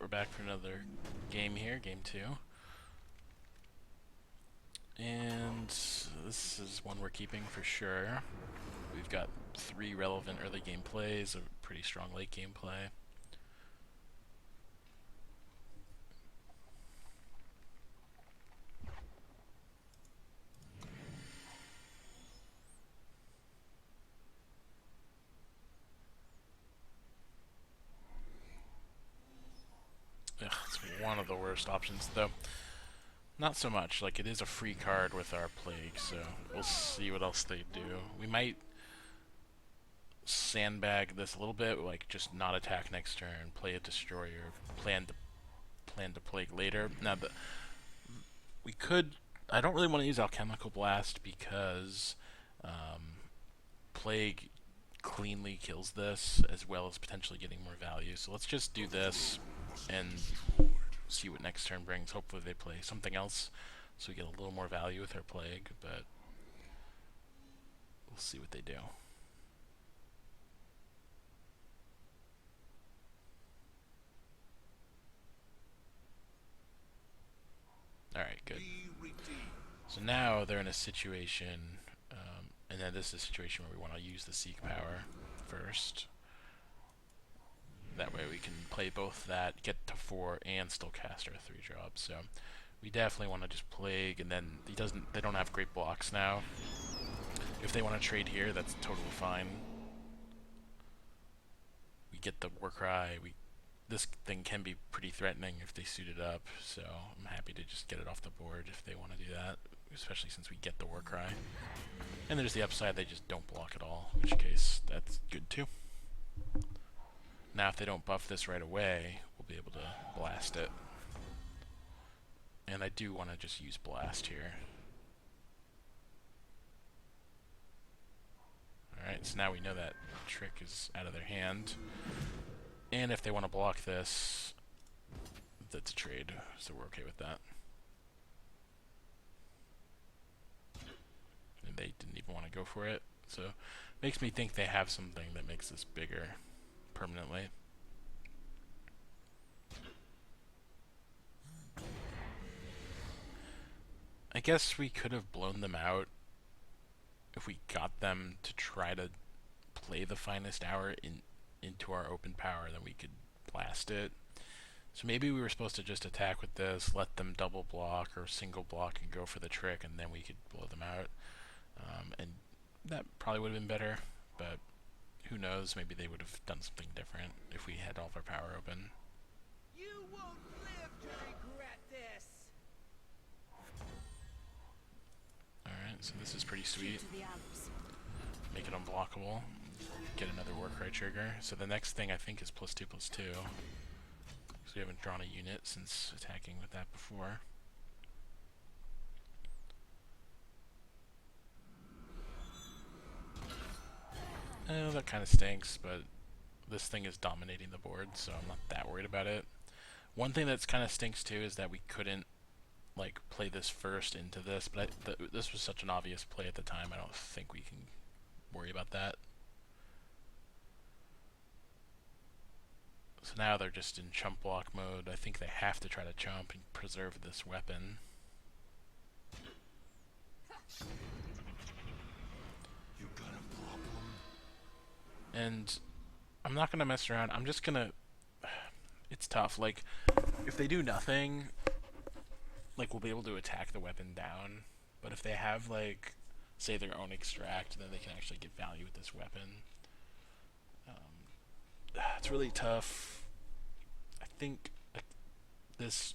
we're back for another game here, game 2. And this is one we're keeping for sure. We've got 3 relevant early game plays, a pretty strong late game play. Ugh, it's one of the worst options, though. Not so much. Like, it is a free card with our plague, so we'll see what else they do. We might sandbag this a little bit, like just not attack next turn, play a destroyer, plan to plague later. Now, we could. I don't really want to use alchemical blast because plague cleanly kills this, as well as potentially getting more value. So let's just do this and see what next turn brings. Hopefully they play something else so we get a little more value with our plague, but we'll see what they do. Alright, good. So now they're in a situation, and then this is a situation where we want to use the Seek power first. That way we can play both that, get to 4, and still cast our 3-drop. So we definitely want to just plague, and then they don't have great blocks now. If they want to trade here, that's totally fine. We get the Warcry. This thing can be pretty threatening if they suit it up, so I'm happy to just get it off the board if they want to do that, especially since we get the Warcry. And there's the upside, they just don't block at all, in which case that's good too. Now if they don't buff this right away, we'll be able to blast it. And I do want to just use blast here. Alright, so now we know that trick is out of their hand. And if they want to block this, that's a trade, so we're okay with that. And they didn't even want to go for it, so makes me think they have something that makes this bigger permanently. I guess we could have blown them out if we got them to try to play the Finest Hour into our open power, then we could blast it. So maybe we were supposed to just attack with this, let them double block or single block and go for the trick, and then we could blow them out. And that probably would have been better, but who knows, maybe they would have done something different if we had all of our power open. You won't live to regret this. Alright, so this is pretty sweet. Make it unblockable. Get another Warcry trigger. So the next thing I think is +2/+2. Because we haven't drawn a unit since attacking with that before. Oh, that kind of stinks, but this thing is dominating the board, so I'm not that worried about it. One thing that's kind of stinks too is that we couldn't like play this first into this, but this was such an obvious play at the time, I don't think we can worry about that. So now they're just in chump block mode. I think they have to try to chump and preserve this weapon. You got a problem? And I'm not gonna mess around. I'm just gonna. It's tough. Like, if they do nothing, like we'll be able to attack the weapon down. But if they have like, say their own extract, then they can actually get value with this weapon. It's really tough. I think this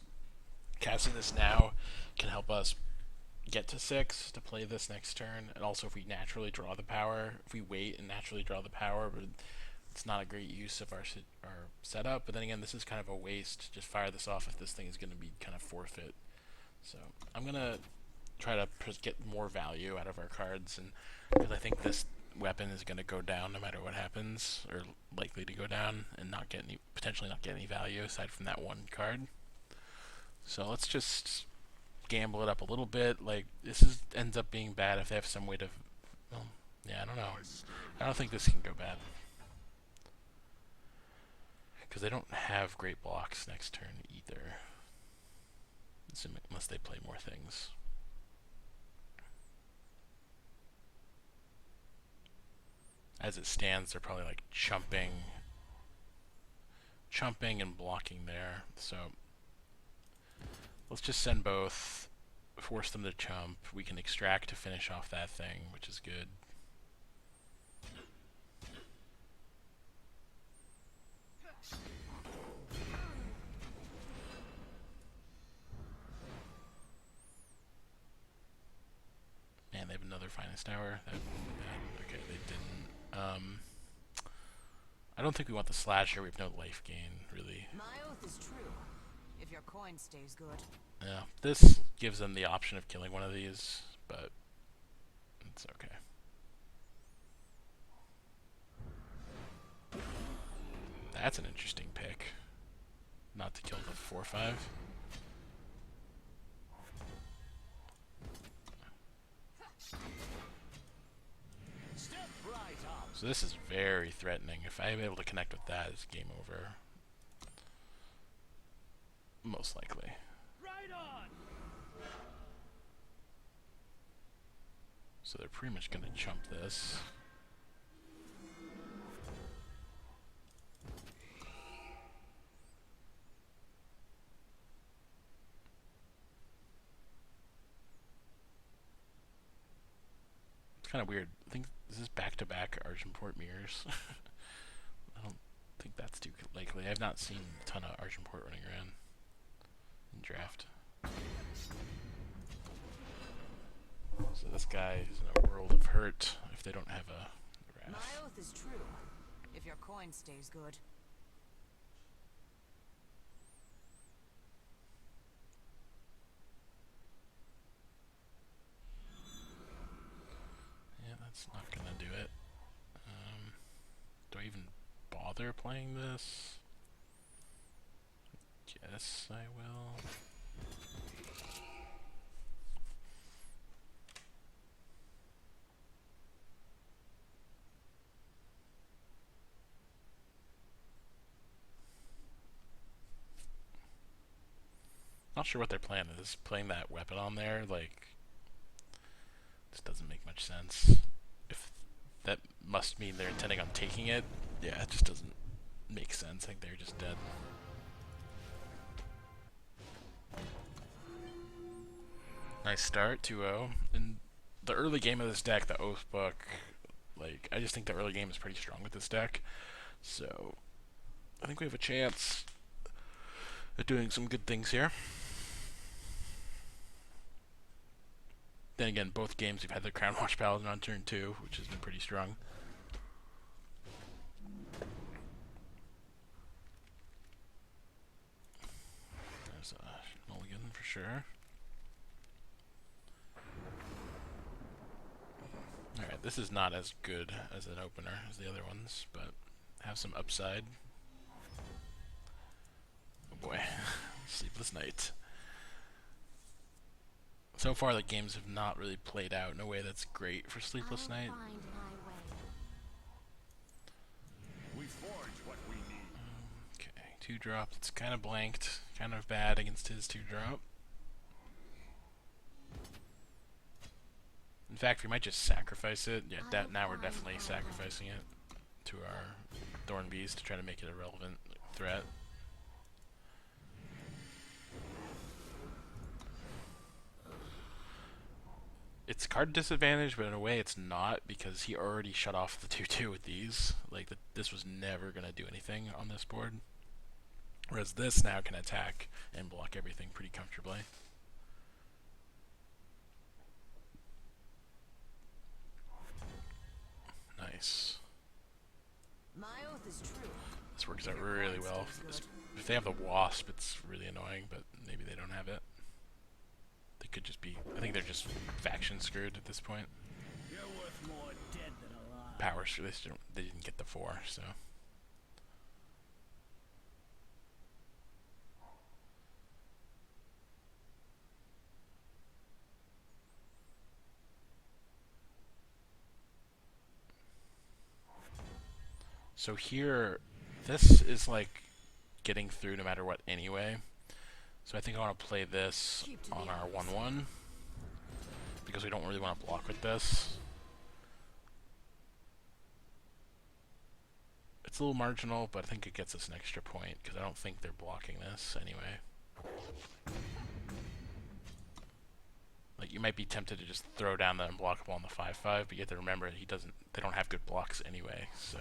casting this now can help us get to 6 to play this next turn, and also if we naturally draw the power, if we wait and naturally draw the power, but it's not a great use of our setup. But then again, this is kind of a waste. Just fire this off if this thing is going to be kind of forfeit. So I'm gonna try to get more value out of our cards, and because I think this weapon is going to go down no matter what happens, or likely to go down, and not get any, potentially not get any value aside from that one card. So let's just gamble it up a little bit. Like, this ends up being bad if they have some way to, well, yeah, I don't know. I don't think this can go bad. Because they don't have great blocks next turn either. Unless they play more things. As it stands, they're probably like chumping and blocking there. So let's just send both, force them to chump. We can extract to finish off that thing, which is good. Man, they have another finest hour. Okay, they didn't. I don't think we want the slasher. We have no life gain, really. My oath is true, if your coin stays good. Yeah, this gives them the option of killing one of these, but it's okay. That's an interesting pick. Not to kill the 4/5. So this is very threatening. If I'm able to connect with that, it's game over. Most likely. Right on. So they're pretty much going to chump this. It's kind of weird. I think this is back-to-back Argenport mirrors. I don't think that's too likely. I've not seen a ton of Argenport running around in draft. So this guy is in a world of hurt if they don't have a My wrath. oath is true, if your coin stays good. Yeah, that's not gonna do it. Do I even bother playing this? Guess I will. Not sure what their plan is. Playing that weapon on there, like, just doesn't make much sense. If that must mean they're intending on taking it, yeah, it just doesn't make sense. I think they're just dead. Nice start, 2-0. In the early game of this deck, the Oath Book, like, I just think the early game is pretty strong with this deck. So, I think we have a chance at doing some good things here. Then again, both games we've had the Crown Watch Paladin on turn 2, which has been pretty strong. There's a mulligan for sure. Alright, this is not as good as an opener as the other ones, but have some upside. Oh boy, Sleepless Night. So far, the games have not really played out in a way that's great for Sleepless Night. We forge what we need. Okay, 2-drop. It's kind of blanked. Kind of bad against his 2-drop. In fact, we might just sacrifice it. Yeah, now we're definitely sacrificing it to our Thorn Beast to try to make it a relevant threat. It's card disadvantage, but in a way it's not, because he already shut off the 2/2 with these. Like, this was never going to do anything on this board. Whereas this now can attack and block everything pretty comfortably. Nice. My oath is true. This works out really well. If they have the Wasp, it's really annoying, but maybe they don't have it. They could just be... I think they're just faction screwed at this point. You're worth more dead than alive. Power, they didn't get the 4, so... So here, this is like getting through no matter what anyway. So I think I want to play this on our 1-1 because we don't really want to block with this. It's a little marginal, but I think it gets us an extra point because I don't think they're blocking this anyway. Like, you might be tempted to just throw down the unblockable on the 5-5, but you have to remember they don't have good blocks anyway, so.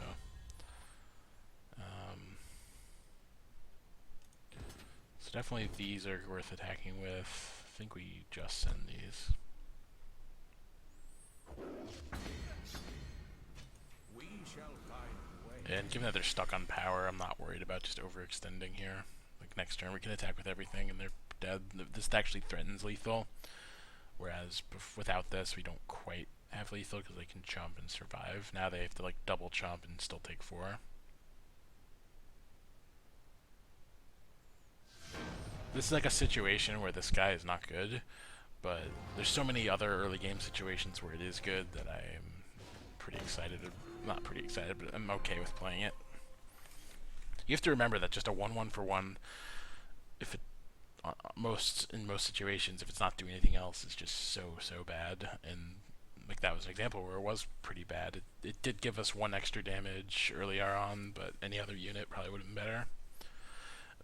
So definitely these are worth attacking with. I think we just send these. We shall find a way. And given that they're stuck on power, I'm not worried about just overextending here. Like next turn we can attack with everything and they're dead. This actually threatens lethal. Whereas without this, we don't quite have lethal because they can chomp and survive. Now they have to like double chomp and still take 4. This is like a situation where this guy is not good, but there's so many other early game situations where it is good that I am pretty excited. Not pretty excited, but I'm okay with playing it. You have to remember that just a 1-1 for 1, if it in most situations, if it's not doing anything else, it's just so bad. And like that was an example where it was pretty bad. It did give us 1 extra damage earlier on, but any other unit probably would have been better.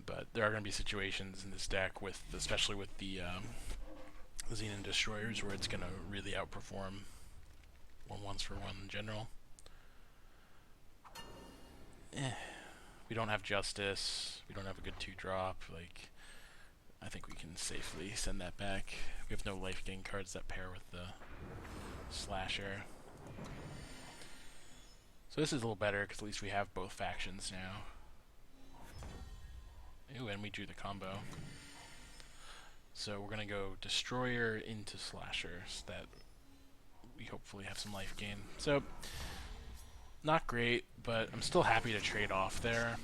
But there are going to be situations in this deck, especially with the Xenon Destroyers, where it's going to really outperform 1-1s for 1 in general. We don't have Justice. We don't have a good 2-drop. Like, I think we can safely send that back. We have no life gain cards that pair with the Slasher. So this is a little better, because at least we have both factions now. Ooh, and we drew the combo. So we're going to go Destroyer into Slasher, so that we hopefully have some life gain. So, not great, but I'm still happy to trade off there.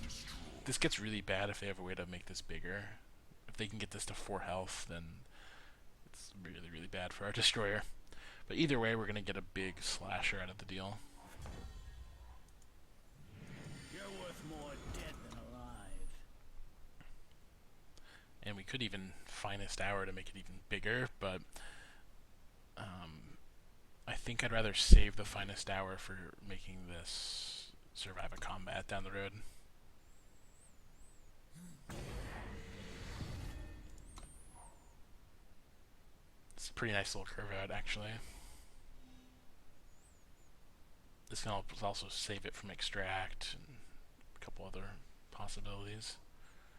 This gets really bad if they have a way to make this bigger. If they can get this to 4 health, then it's really bad for our Destroyer. But either way, we're going to get a big Slasher out of the deal. You're worth more dead than alive. And we could even Finest Hour to make it even bigger, but I think I'd rather save the Finest Hour for making this survive a combat down the road. It's a pretty nice little curve out, actually. This can also save it from Extract and a couple other possibilities.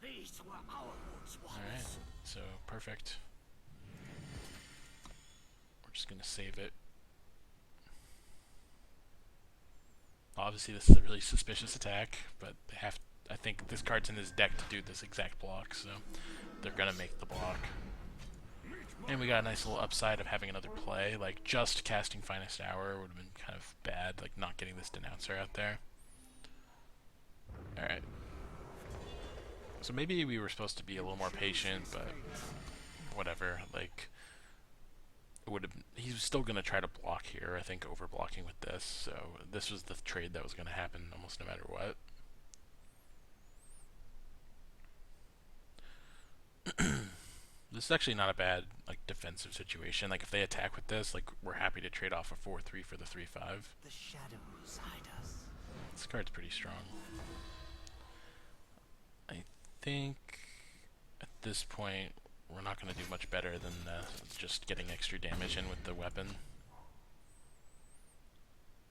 These were our woods once. Alright, so perfect. We're just gonna save it. Obviously this is a really suspicious attack, but they have I think this card's in his deck to do this exact block, so they're gonna make the block. And we got a nice little upside of having another play, like just casting Finest Hour would have been kind of bad, like not getting this Denouncer out there. Alright. So maybe we were supposed to be a little more patient, but whatever, like he's still going to try to block here, I think, over blocking with this, so this was the trade that was going to happen almost no matter what. This is actually not a bad, like, defensive situation. Like, if they attack with this, like, we're happy to trade off a 4-3 for the 3-5. The shadows hide us. This card's pretty strong. I think at this point we're not going to do much better than just getting extra damage in with the weapon.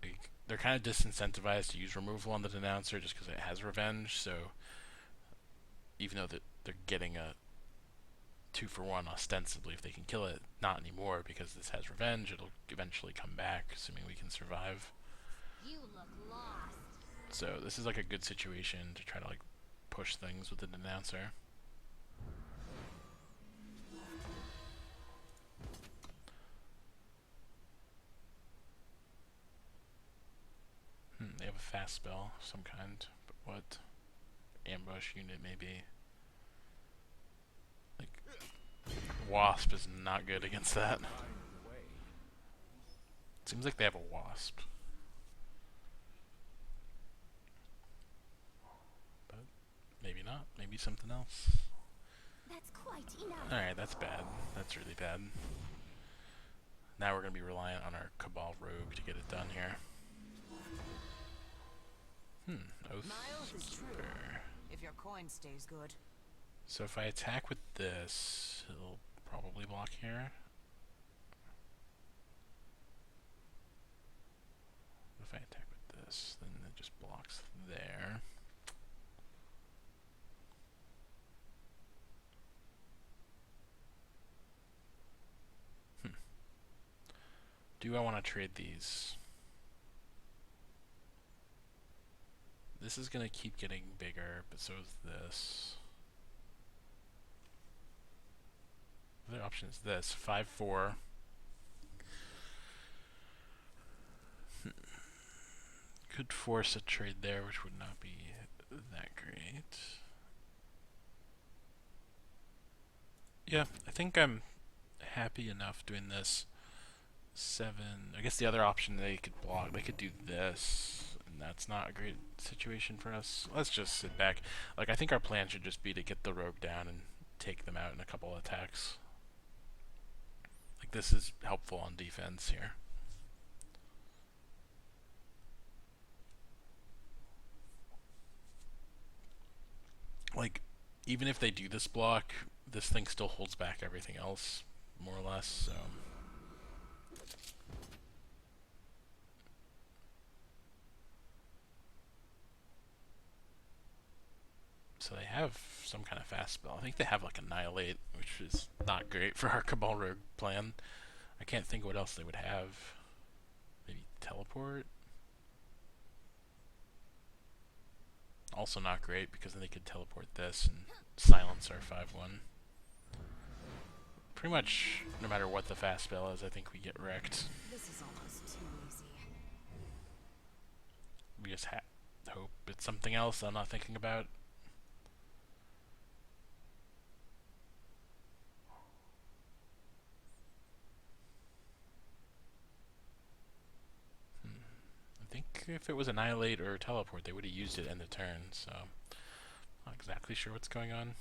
Like, they're kind of disincentivized to use removal on the Denouncer just because it has revenge, so even though they're getting a 2-for-1 ostensibly if they can kill it, not anymore because this has revenge. It'll eventually come back, assuming we can survive. You look lost. So this is like a good situation to try to like push things with the Denouncer. They have a fast spell of some kind, but what? Ambush unit maybe. Like, Wasp is not good against that. Seems like they have a Wasp. But Maybe not. Maybe something else. That's quite enough. Alright, that's bad. That's really bad. Now we're going to be reliant on our Cabal Rogue to get it done here. Oath. My oath is true. If your coin stays good. So if I attack with this, he'll probably block here. If I attack with this, then it just blocks there. Do I want to trade these? This is going to keep getting bigger, but so is this. The other option is this, 5-4. Could force a trade there, which would not be that great. Yeah, I think I'm happy enough doing this. 7. I guess the other option they could block, they could do this, and that's not a great situation for us. Let's just sit back. Like, I think our plan should just be to get the rogue down and take them out in a couple of attacks. Like, this is helpful on defense here. Like, even if they do this block, this thing still holds back everything else, more or less, so... So they have some kind of fast spell. I think they have like Annihilate, which is not great for our Cabal Rogue plan. I can't think what else they would have. Maybe Teleport? Also not great, because then they could teleport this and silence our 5-1. Pretty much, no matter what the fast spell is, I think we get wrecked. This is almost too easy. We just hope it's something else I'm not thinking about. I think if it was Annihilate or Teleport, they would have used it in the turn, so not exactly sure what's going on.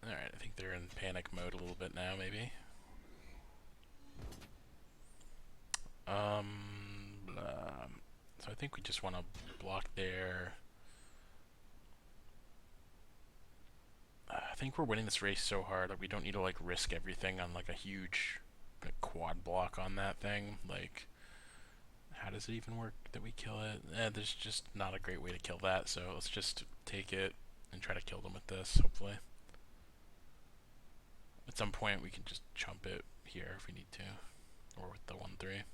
Alright, I think they're in panic mode a little bit now, maybe. So I think we just want to block there. I think we're winning this race so hard that we don't need to like risk everything on like a huge like, quad block on that thing. Like, how does it even work that we kill it? There's just not a great way to kill that, so let's just take it and try to kill them with this, hopefully. At some point we can just chump it here if we need to, or with the 1-3.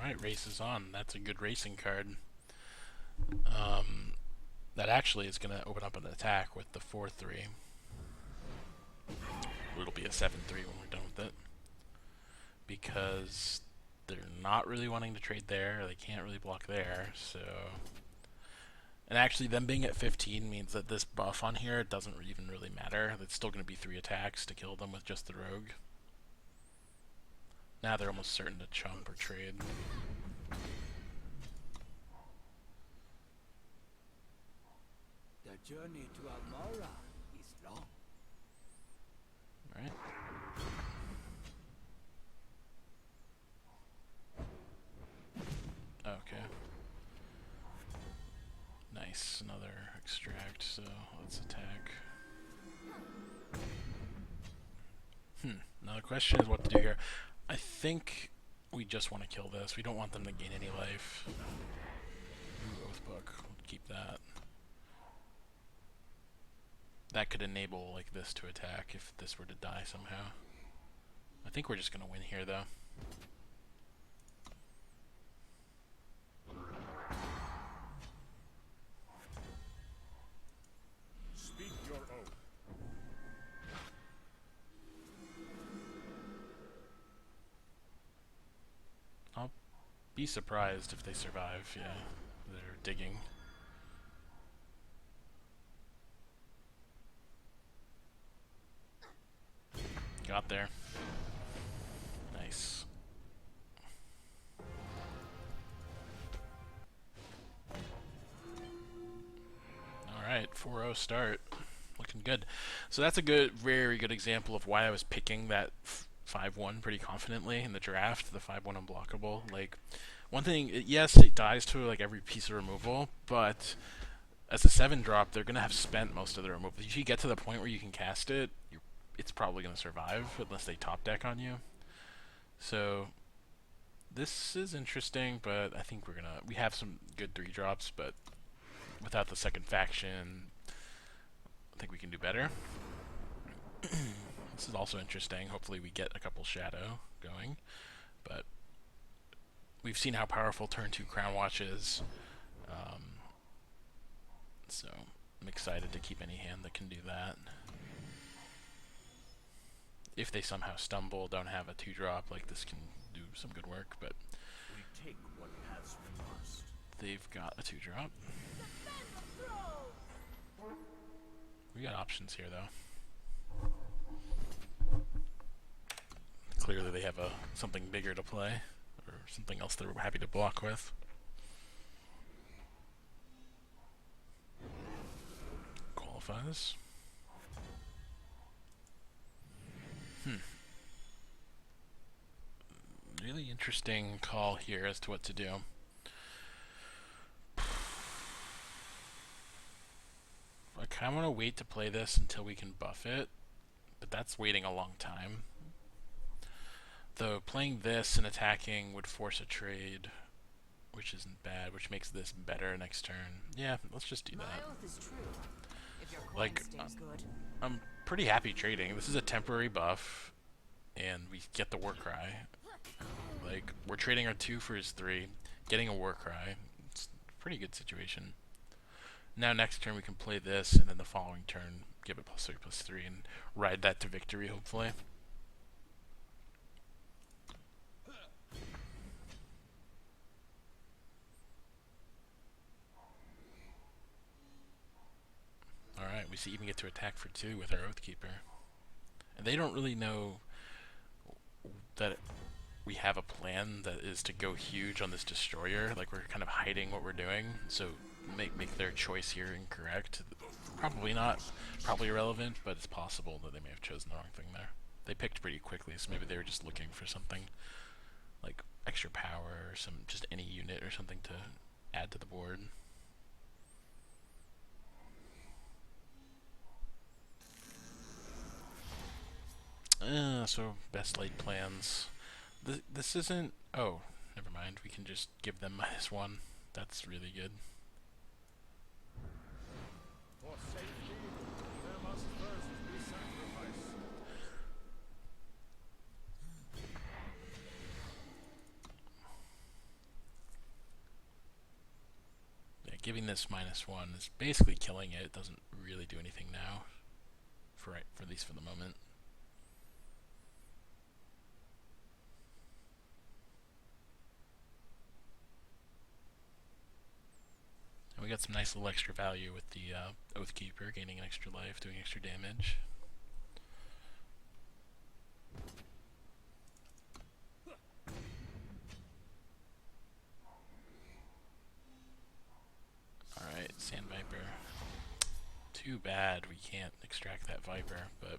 Alright, race is on. That's a good racing card. That actually is going to open up an attack with the 4-3. It'll be a 7-3 when we're done with it. Because they're not really wanting to trade there. They can't really block there, so... And actually, them being at 15 means that this buff on here doesn't even really matter. It's still going to be 3 attacks to kill them with just the rogue. Now they're almost certain to chump or trade. The journey to Almora is long. Right. Okay. Nice, another extract, so let's attack. Now the question is what to do here. I think we just want to kill this. We don't want them to gain any life. Ooh, Oath Book. We'll keep that. That could enable like this to attack if this were to die somehow. I think we're just going to win here though. be surprised if they survive. Yeah, they're digging. Got there. Nice. Alright, 4-0 start. Looking good. So that's a good, very good example of why I was picking that 5-1 pretty confidently in the draft, the 5-1 unblockable. Like, one thing, yes, it dies to like every piece of removal, but as a 7 drop, they're going to have spent most of the removal. If you get to the point where you can cast it, it's probably going to survive unless they top deck on you. So this is interesting, but I think we have some good 3 drops, but without the second faction, I think we can do better. This is also interesting. Hopefully we get a couple Shadow going, but we've seen how powerful turn 2 Crown Watch is, so I'm excited to keep any hand that can do that. If they somehow stumble, don't have a 2-drop, like this can do some good work, but We take what paths we must. they've got a 2-drop. We got options here, though. Clearly they have something bigger to play, or something else they're happy to block with. Qualifies. Really interesting call here as to what to do. I kind of want to wait to play this until we can buff it, but that's waiting a long time. Though playing this and attacking would force a trade, which isn't bad, which makes this better next turn. Yeah, let's just do My that. oath is true. If your coin Like, stays good. I'm pretty happy trading. This is a temporary buff, and we get the Warcry. Like, we're trading our 2 for his 3, getting a Warcry. It's a pretty good situation. Now next turn we can play this, and then the following turn give it +3/+3 and ride that to victory, hopefully. Alright, we even get to attack for 2 with our Oathkeeper. And they don't really know that we have a plan that is to go huge on this destroyer. Like, we're kind of hiding what we're doing, so make their choice here incorrect. Probably not, probably irrelevant, but it's possible that they may have chosen the wrong thing there. They picked pretty quickly, so maybe they were just looking for something like extra power or just any unit or something to add to the board. So best laid plans. This isn't... Oh, never mind. We can just give them -1. That's really good. For safety, there must first be sacrifice. Yeah, giving this -1 is basically killing it. It doesn't really do anything now, for at least for the moment. And we got some nice little extra value with the Oathkeeper, gaining an extra life, doing extra damage. Alright, Sand Viper. Too bad we can't extract that Viper, but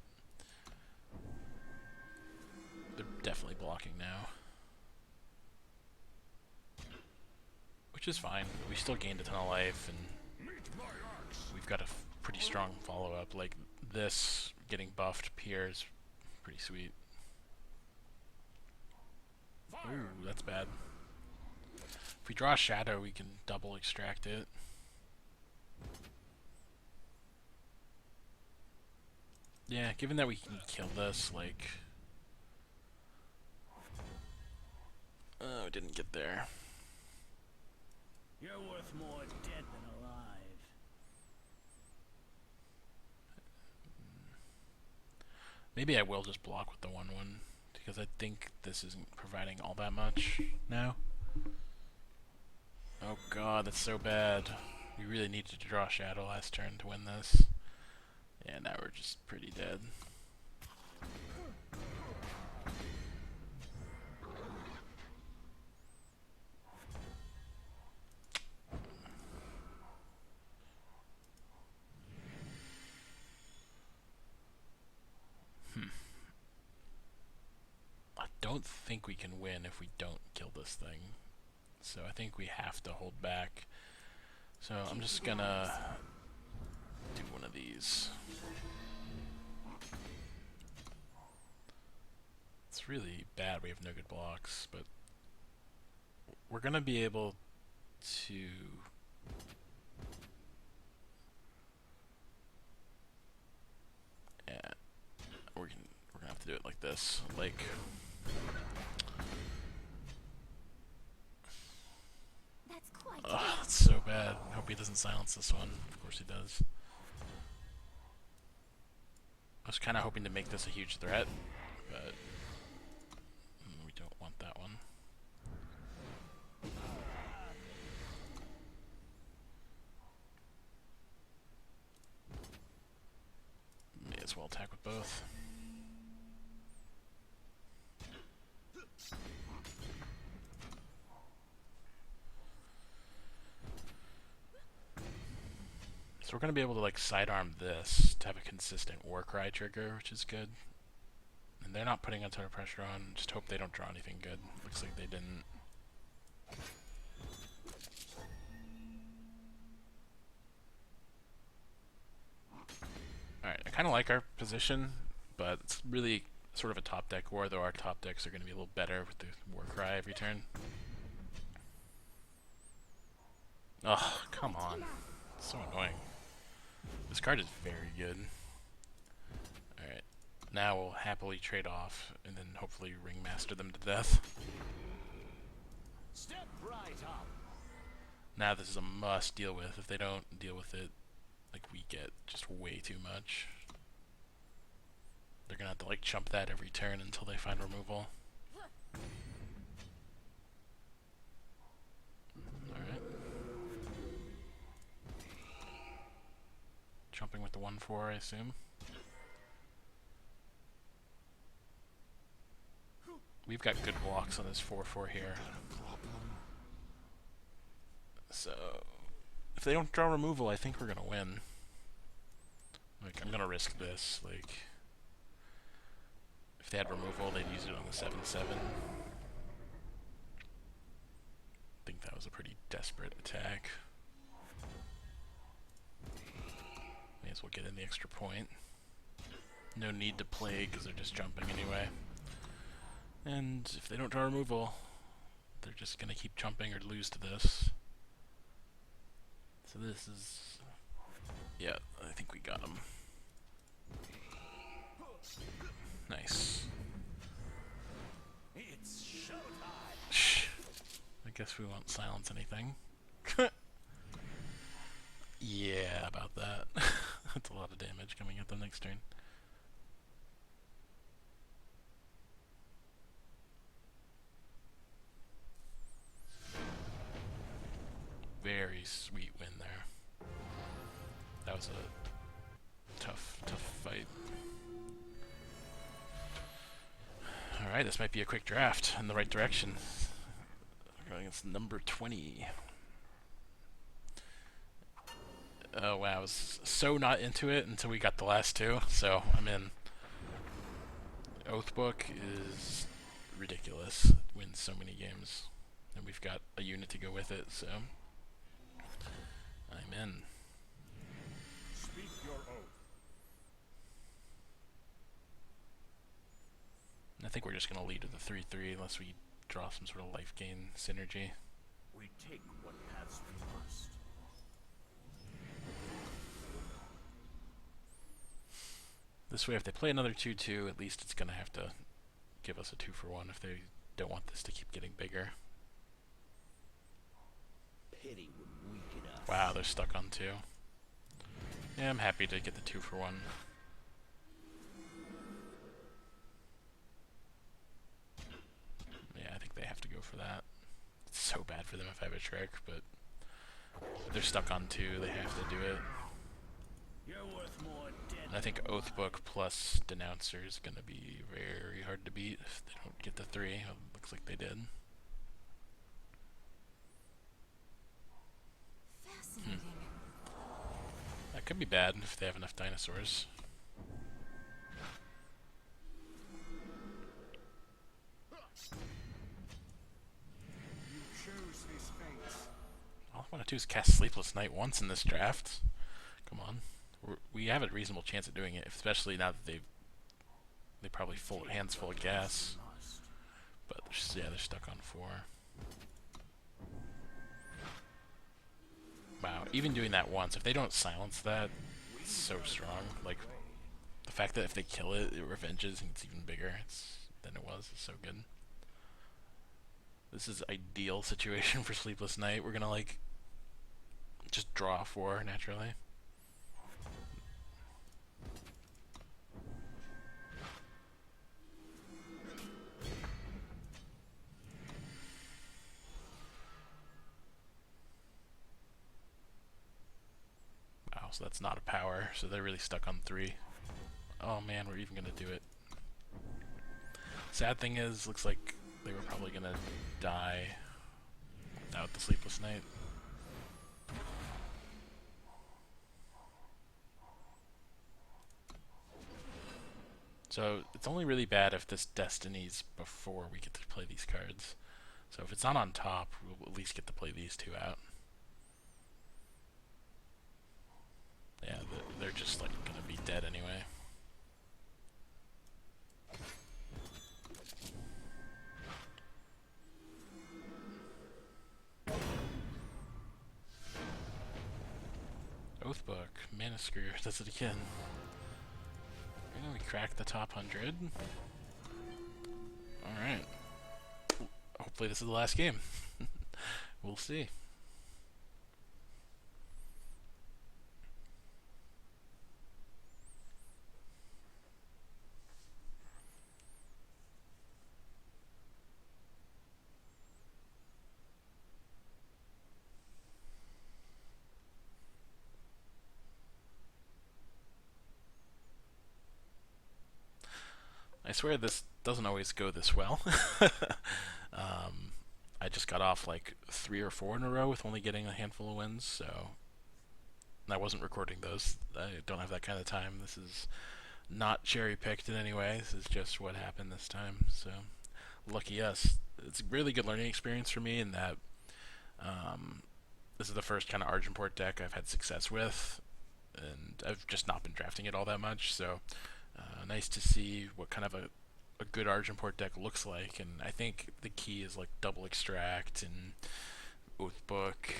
they're definitely blocking now. Which is fine. We still gained a ton of life, and we've got a pretty strong follow-up. Like, this getting buffed Pierre is pretty sweet. Ooh, that's bad. If we draw a Shadow, we can double extract it. Yeah, given that we can kill this, like... Oh, it didn't get there. You're worth more dead than alive. Maybe I will just block with the 1/1, because I think this isn't providing all that much now. Oh god, that's so bad. We really needed to draw Shadow last turn to win this. Yeah, now we're just pretty dead. I don't think we can win if we don't kill this thing. So I think we have to hold back. So I'm just gonna do one of these. It's really bad we have no good blocks, but we're gonna be able to... Yeah, we're gonna have to do it like this, like... That's quite Ugh, enough. that's so bad. I hope he doesn't silence this one. Of course he does. I was kind of hoping to make this a huge threat, but we don't want that one. May as well attack with both. So we're going to be able to like sidearm this to have a consistent Warcry trigger, which is good. And they're not putting a ton of pressure on. Just hope they don't draw anything good. Looks like they didn't. Alright, I kind of like our position, but it's really sort of a top deck war, though our top decks are going to be a little better with the Warcry every turn. Ugh, come on. It's so annoying. This card is very good. Alright, now we'll happily trade off, and then hopefully ringmaster them to death. Step right up. Now this is a must deal with. If they don't deal with it, like, we get just way too much. They're gonna have to like chump that every turn until they find removal. Alright. Jumping with the 1/4, I assume. We've got good blocks on this 4/4 here. So if they don't draw removal, I think we're gonna win. Like, I'm gonna risk this. Like, if they had removal, they'd use it on the 7/7. I think that was a pretty desperate attack. May as well get in the extra point. No need to play because they're just jumping anyway. And if they don't draw removal, they're just gonna keep jumping or lose to this. So this is... yeah, I think we got him. Nice. It's showtime. Shh. I guess we won't silence anything. Yeah, about that. That's a lot of damage coming at the next turn. Very sweet win there. That was a tough fight. Alright, this might be a quick draft in the right direction. We're going against number 20. Oh wow, I was so not into it until we got the last two, so I'm in. Oathbook is ridiculous. It wins so many games. And we've got a unit to go with it, so I'm in. Speak your oath. I think we're just going to lead with the 3/3 unless we draw some sort of life gain synergy. We take what paths we must. This way, if they play another 2/2, at least it's going to have to give us a 2-for-1 if they don't want this to keep getting bigger. Pity would weaken us. Wow, they're stuck on 2. Yeah, I'm happy to get the 2-for-1. Yeah, I think they have to go for that. It's so bad for them if I have a trick, but if they're stuck on 2, they have to do it. You're worth more dead. And I think Oathbook plus Denouncer is going to be very hard to beat if they don't get the 3. It looks like they did. Fascinating. That could be bad if they have enough dinosaurs. You choose this fate. All I want to do is cast Sleepless Night once in this draft. Come on. We have a reasonable chance of doing it, especially now that they probably hands full of gas. But yeah, they're stuck on 4. Wow, even doing that once, if they don't silence that, it's so strong. Like, the fact that if they kill it, it revenges and it's even bigger than it was. It's so good. This is ideal situation for Sleepless Night. We're gonna, like, just draw 4 naturally. So that's not a power, so they're really stuck on 3. Oh man, we're even gonna do it. Sad thing is, looks like they were probably gonna die without the Sleepless Night. So it's only really bad if this Destiny's before we get to play these cards. So if it's not on top, we'll at least get to play these 2 out. Yeah, they're just like gonna be dead anyway. Oathbook, Mana Screw does it again. And we cracked the top 100. Alright. Hopefully this is the last game. We'll see. I swear this doesn't always go this well. I just got off like 3 or 4 in a row with only getting a handful of wins, so I wasn't recording those. I don't have that kind of time. This is not cherry-picked in any way. This is just what happened this time, so lucky us. It's a really good learning experience for me in that this is the first kind of Argenport deck I've had success with, and I've just not been drafting it all that much, so nice to see what kind of a good Argenport deck looks like, and I think the key is like double extract and Oathbook,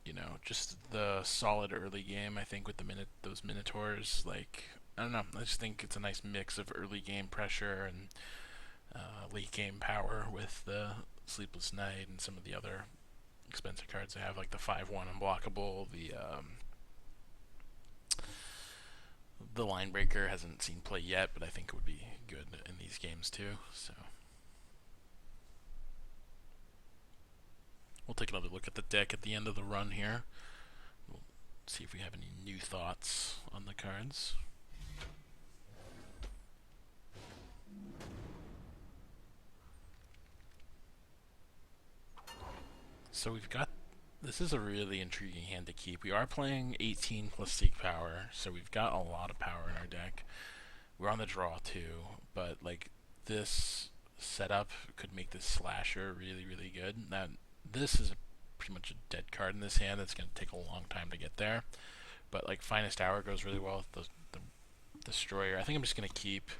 you know, just the solid early game. I think with those Minotaurs, like, I don't know, I just think it's a nice mix of early game pressure and late game power with the Sleepless Night and some of the other expensive cards I have, like the 5/1 unblockable, the Line Breaker hasn't seen play yet, but I think it would be good in these games too. So we'll take another look at the deck at the end of the run here. We'll see if we have any new thoughts on the cards. So we've got, this is a really intriguing hand to keep. We are playing 18 plus Seek Power, so we've got a lot of power in our deck. We're on the draw too, but like this setup could make this Slasher really, really good. Now, this is pretty much a dead card in this hand that's going to take a long time to get there. But like Finest Hour goes really well with the Destroyer. I think I'm just going to keep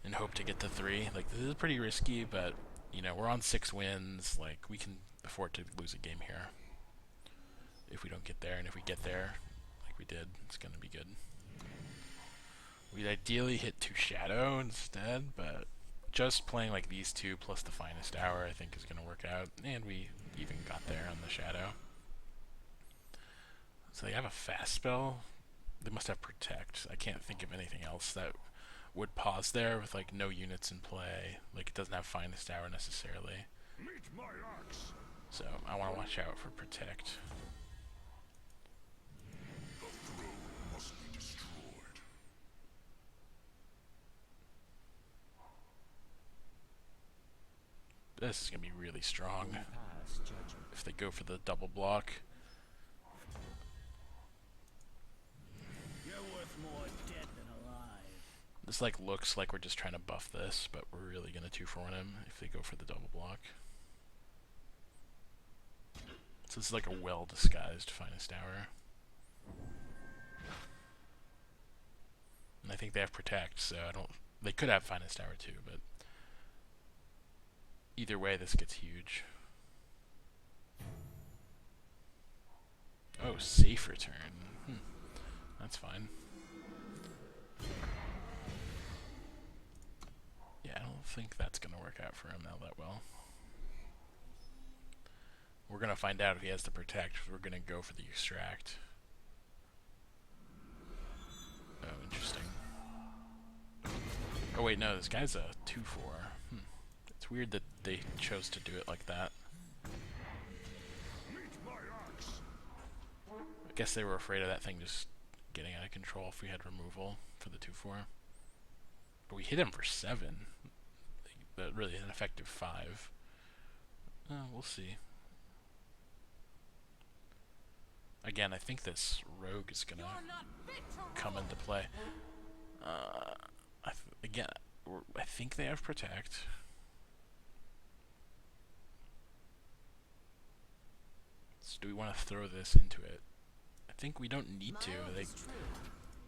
and hope to get to 3. Like, this is pretty risky, but you know, we're on 6 wins. Like, we can afford to lose a game here if we don't get there, and if we get there like we did, it's gonna be good. We'd ideally hit 2 Shadow instead, but just playing like these 2 plus the Finest Hour I think is gonna work out, and we even got there on the Shadow. So they have a fast spell. They must have Protect. I can't think of anything else that would pause there with like no units in play. Like it doesn't have finest hour necessarily. Meet my axe. So I want to watch out for protect. The throne must be destroyed. This is gonna be really strong if they go for the double block. You're worth more dead than alive. This like looks like we're just trying to buff this, but we're really gonna 2-for-1 him if they go for the double block. So this is like a well disguised finest hour. And I think they have protect, so I don't. They could have finest hour too, but either way, this gets huge. Oh, safe return. That's fine. Yeah, I don't think that's gonna work out for him now that well. We're gonna find out if he has the protect. We're gonna go for the extract. Oh, interesting. Oh wait, no, this guy's a 2-4. It's weird that they chose to do it like that. Meet my axe. I guess they were afraid of that thing just getting out of control if we had removal for the 2-4. But we hit him for 7. But really an effective 5. We'll see. Again, I think this rogue is gonna come into play. Again, I think they have protect. So do we want to throw this into it? I think we don't need to.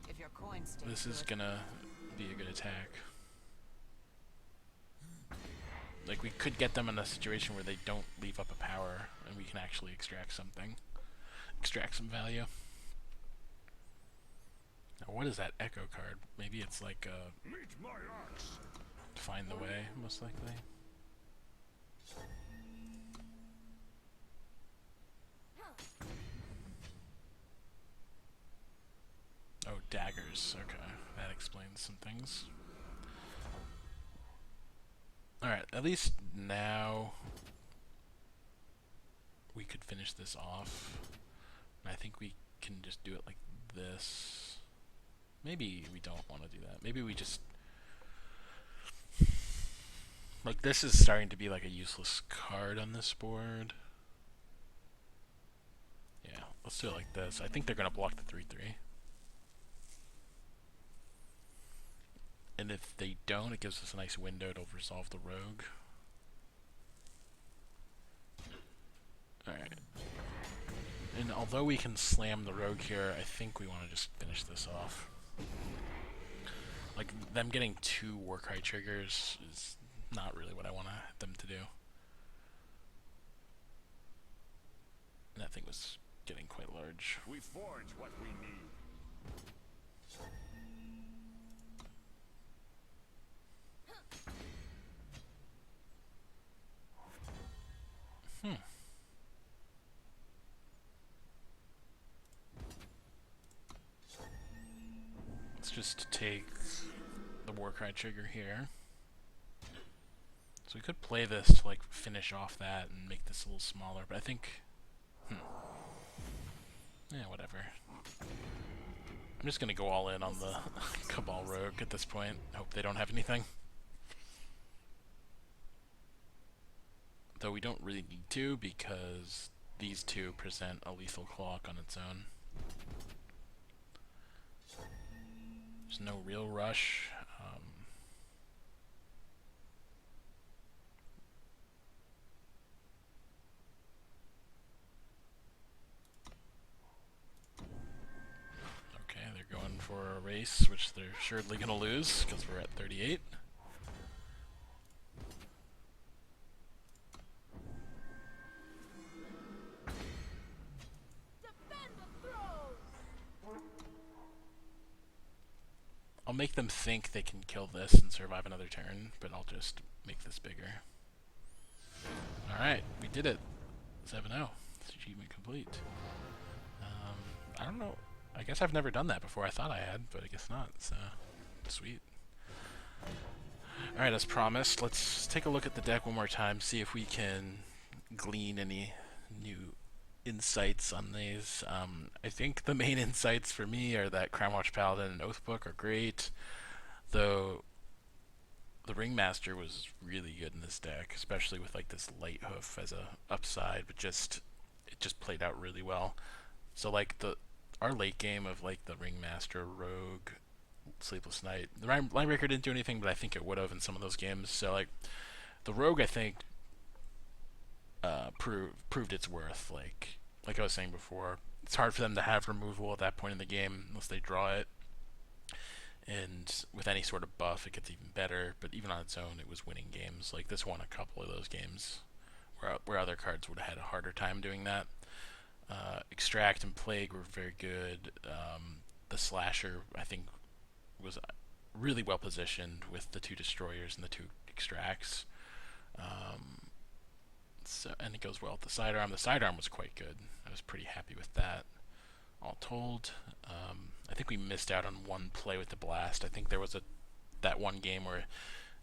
If your coin stays This is good. gonna be a good attack. Like we could get them in a situation where they don't leave up a power, and we can actually extract something. Extract some value. Now what is that echo card? Maybe it's like Meet my axe. find the way, most likely. Oh, daggers. Okay, that explains some things. Alright, at least now we could finish this off. And I think we can just do it like this. Maybe we don't want to do that. Maybe we just... Like, this is starting to be like a useless card on this board. Yeah, let's do it like this. I think they're going to block the 3-3. And if they don't, it gives us a nice window to resolve the rogue. Alright. And although we can slam the rogue here, I think we want to just finish this off. Like, them getting 2 Warcry triggers is not really what I want them to do. And that thing was getting quite large. We forge what we need. Let's just take the Warcry trigger here. So we could play this to like finish off that and make this a little smaller, but I think... Yeah, whatever. I'm just gonna go all in on the Cabal Rogue at this point. Hope they don't have anything. Though we don't really need to, because these two present a lethal clock on its own. There's no real rush. Okay, they're going for a race, which they're surely going to lose, because we're at 38. Defend the throne! I'll make them think they can kill this and survive another turn, but I'll just make this bigger. Alright, we did it. 7-0. Achievement complete. I don't know. I guess I've never done that before. I thought I had, but I guess not. So, sweet. Alright, as promised, let's take a look at the deck one more time, see if we can glean any new insights on these. I think the main insights for me are that Crownwatch Paladin and Oathbook are great, though the Ringmaster was really good in this deck, especially with like this Light Hoof as a upside, but it just played out really well. So like our late game of like the Ringmaster, Rogue, Sleepless Night, the Linebreaker didn't do anything, but I think it would have in some of those games. So like the Rogue, I think proved its worth. Like I was saying before, it's hard for them to have removal at that point in the game unless they draw it. And with any sort of buff, it gets even better. But even on its own, it was winning games. Like this won a couple of those games where other cards would have had a harder time doing that. Extract and Plague were very good. The Slasher, I think, was really well positioned with the 2 Destroyers and the 2 Extracts. And it goes well with the Sidearm. The Sidearm was quite good. I was pretty happy with that, all told. I think we missed out on one play with the Blast. I think there was that one game where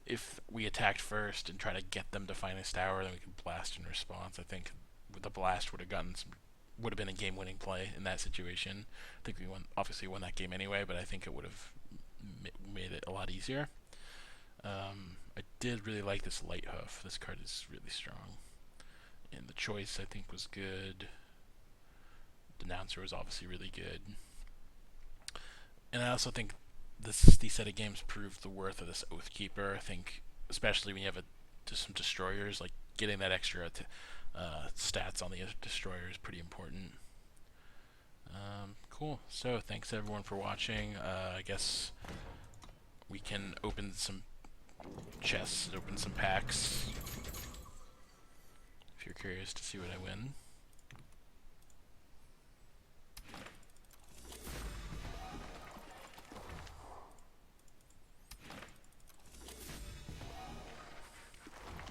if we attacked first and try to get them to Finest Hour, then we could blast in response. I think the Blast would have been a game-winning play in that situation. I think we obviously won that game anyway, but I think it would have made it a lot easier. I did really like this Light Hoof. This card is really strong. And the choice, I think, was good. Denouncer was obviously really good. And I also think these set of games proved the worth of this Oathkeeper. I think, especially when you have some Destroyers, like getting that extra stats on the Destroyer is pretty important. Cool. So, thanks everyone for watching. I guess we can open some chests, open some packs, if you're curious to see what I win.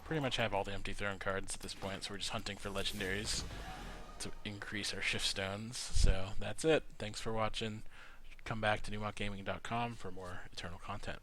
Pretty much have all the Empty Throne cards at this point, so we're just hunting for legendaries to increase our shift stones. So that's it. Thanks for watching. Come back to numotgaming.com for more Eternal content.